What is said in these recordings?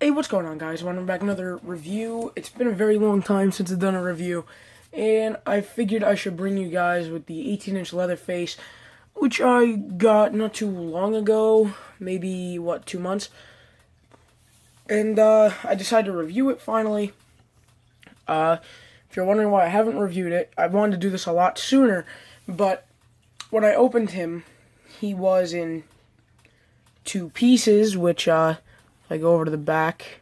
Hey, what's going on, guys? Welcome back another review. It's been a very long time since I've done a review, and I figured I should bring you guys with the 18-inch leatherface, which I got not too long ago, maybe, 2 months, and I decided to review it finally. If you're wondering why I haven't reviewed it, I wanted to do this a lot sooner, but when I opened him, he was in two pieces, which, if I go over to the back,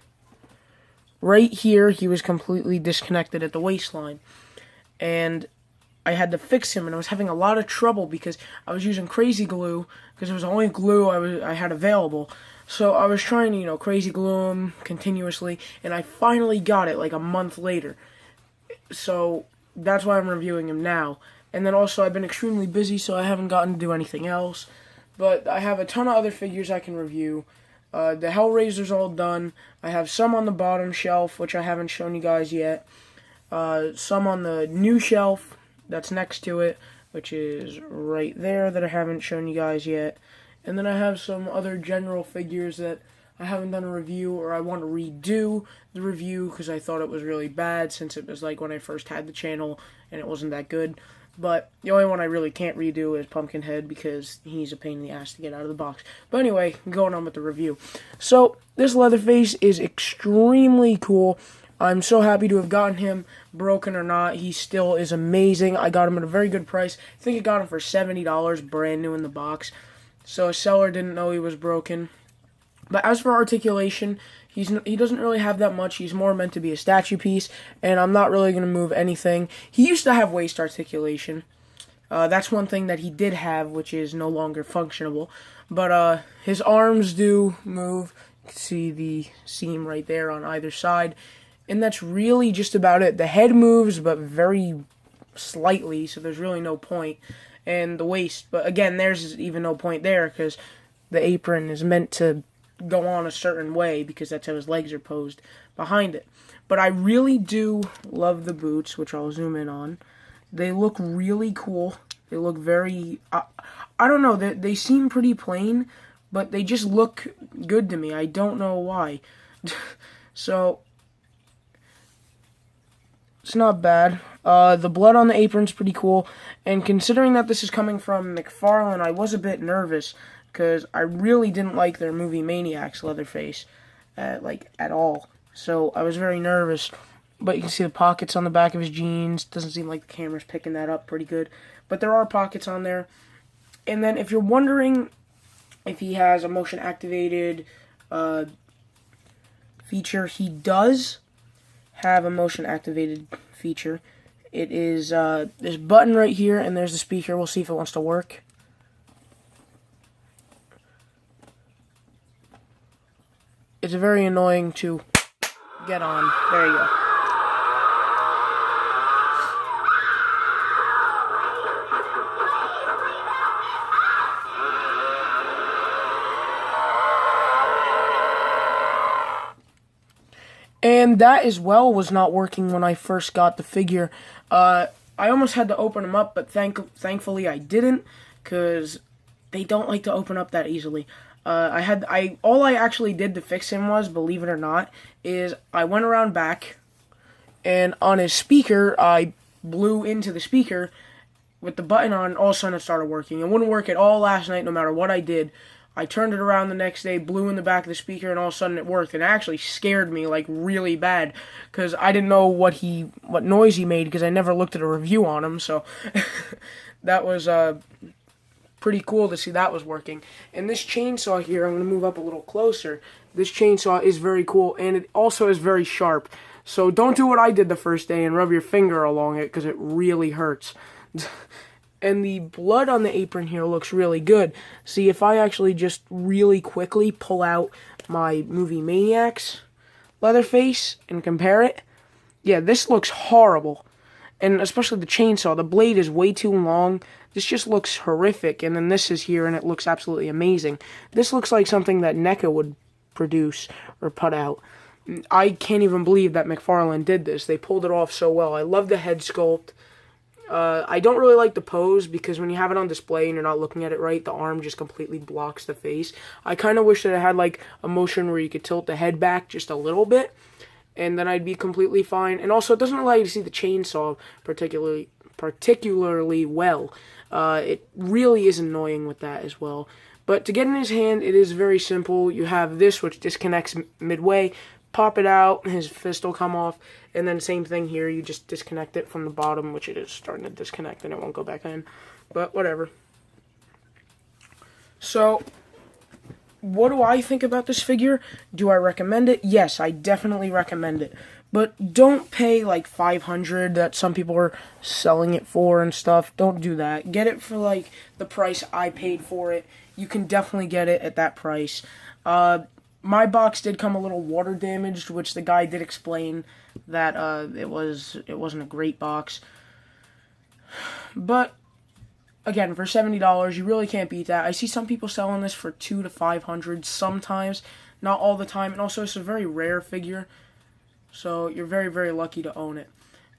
right here, he was completely disconnected at the waistline. And I had to fix him, and I was having a lot of trouble because I was using crazy glue, because it was the only glue I had available. So I was trying to, crazy glue him continuously, and I finally got it like a month later. So that's why I'm reviewing him now. And then also, I've been extremely busy, so I haven't gotten to do anything else. But I have a ton of other figures I can review. The Hellraiser's all done. I have some on the bottom shelf, which I haven't shown you guys yet. Some on the new shelf that's next to it, which is right there, that I haven't shown you guys yet. And then I have some other general figures that I haven't done a review, or I want to redo the review because I thought it was really bad since it was like when I first had the channel and it wasn't that good. But the only one I really can't redo is Pumpkinhead because he's a pain in the ass to get out of the box. But anyway, going on with the review. So, this Leatherface is extremely cool. I'm so happy to have gotten him, broken or not. He still is amazing. I got him at a very good price. I think I got him for $70, brand new in the box. So, a seller didn't know he was broken. But as for articulation, he doesn't really have that much. He's more meant to be a statue piece, and I'm not really going to move anything. He used to have waist articulation. That's one thing that he did have, which is no longer functionable. But his arms do move. You can see the seam right there on either side. And that's really just about it. The head moves, but very slightly, so there's really no point. And the waist, but again, there's even no point there, because the apron is meant to go on a certain way because that's how his legs are posed behind it. But I really do love the boots, which I'll zoom in on. They look really cool. They look very, I don't know, they seem pretty plain, but they just look good to me. I don't know why. So, it's not bad. The blood on the apron's pretty cool, and considering that this is coming from Mcfarlane, I was a bit nervous, because I really didn't like their movie Maniacs Leatherface, at all. So I was very nervous. But you can see the pockets on the back of his jeans. Doesn't seem like the camera's picking that up pretty good. But there are pockets on there. And then if you're wondering if he has a motion activated feature, he does have a motion activated feature. It is this button right here, and there's the speaker. We'll see if it wants to work. It's very annoying to get on. There you go. And that as well was not working when I first got the figure. I almost had to open them up, but thankfully I didn't, because they don't like to open up that easily. All I actually did to fix him was, believe it or not, is I went around back, and on his speaker, I blew into the speaker with the button on, all of a sudden it started working. It wouldn't work at all last night, no matter what I did. I turned it around the next day, blew in the back of the speaker, and all of a sudden it worked. And it actually scared me, like, really bad, because I didn't know what noise he made, because I never looked at a review on him, so that was, pretty cool to see that was working. And this chainsaw here, I'm going to move up a little closer. This chainsaw is very cool, and it also is very sharp. So don't do what I did the first day and rub your finger along it, because it really hurts. And the blood on the apron here looks really good. See, if I actually just really quickly pull out my movie Maniacs Leatherface and compare it, yeah, this looks horrible. And especially the chainsaw, the blade is way too long. This just looks horrific, and then this is here, and it looks absolutely amazing. This looks like something that NECA would produce or put out. I can't even believe that Mcfarlane did this. They pulled it off so well. I love the head sculpt. I don't really like the pose because when you have it on display and you're not looking at it right, the arm just completely blocks the face. I kind of wish that it had like a motion where you could tilt the head back just a little bit, and then I'd be completely fine. And also, it doesn't allow you to see the chainsaw particularly well. It really is annoying with that as well. But to get in his hand, it is very simple. You have this, which disconnects midway. Pop it out, his fist will come off, and then same thing here, you just disconnect it from the bottom, which it is starting to disconnect, and it won't go back in, but whatever. So, what do I think about this figure? Do I recommend it? Yes, I definitely recommend it, but don't pay like $500 that some people are selling it for and stuff. Don't do that. Get it for like the price I paid for it. You can definitely get it at that price. My box did come a little water damaged, which the guy did explain that it wasn't a great box. But again, for $70, you really can't beat that. I see some people selling this for $200 to $500 sometimes, not all the time. And also, it's a very rare figure, so you're very, very lucky to own it.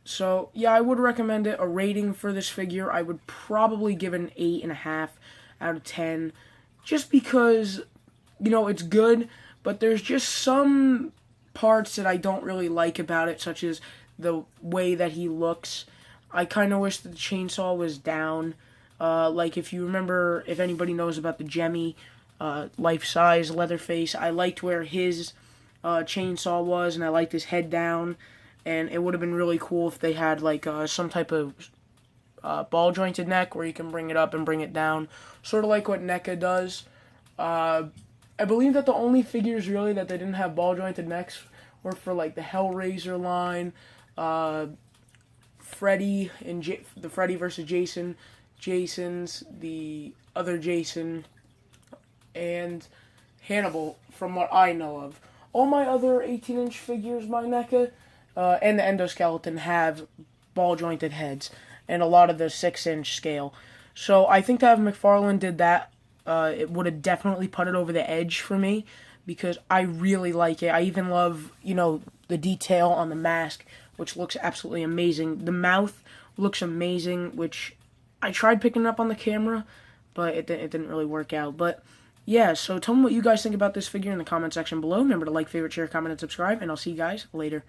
So yeah, I would recommend it. A rating for this figure, I would probably give it an 8.5 out of 10, just because it's good. But there's just some parts that I don't really like about it, such as the way that he looks. I kind of wish that the chainsaw was down. Like if you remember, if anybody knows about the Jemmy life-size Leatherface, I liked where his chainsaw was, and I liked his head down. And it would have been really cool if they had like some type of ball-jointed neck where you can bring it up and bring it down, sort of like what NECA does. I believe that the only figures really that they didn't have ball-jointed necks were for like the Hellraiser line, Freddy and the Freddy versus Jason, Jason's, the other Jason, and Hannibal, from what I know of. All my other 18-inch figures by NECA and the endoskeleton have ball-jointed heads, and a lot of the 6-inch scale. So I think that if Mcfarlane did that, it would have definitely put it over the edge for me, because I really like it. I even love, the detail on the mask, which looks absolutely amazing. The mouth looks amazing, which I tried picking up on the camera, but it didn't really work out. But yeah, so tell me what you guys think about this figure in the comment section below. Remember to like, favorite, share, comment, and subscribe, and I'll see you guys later.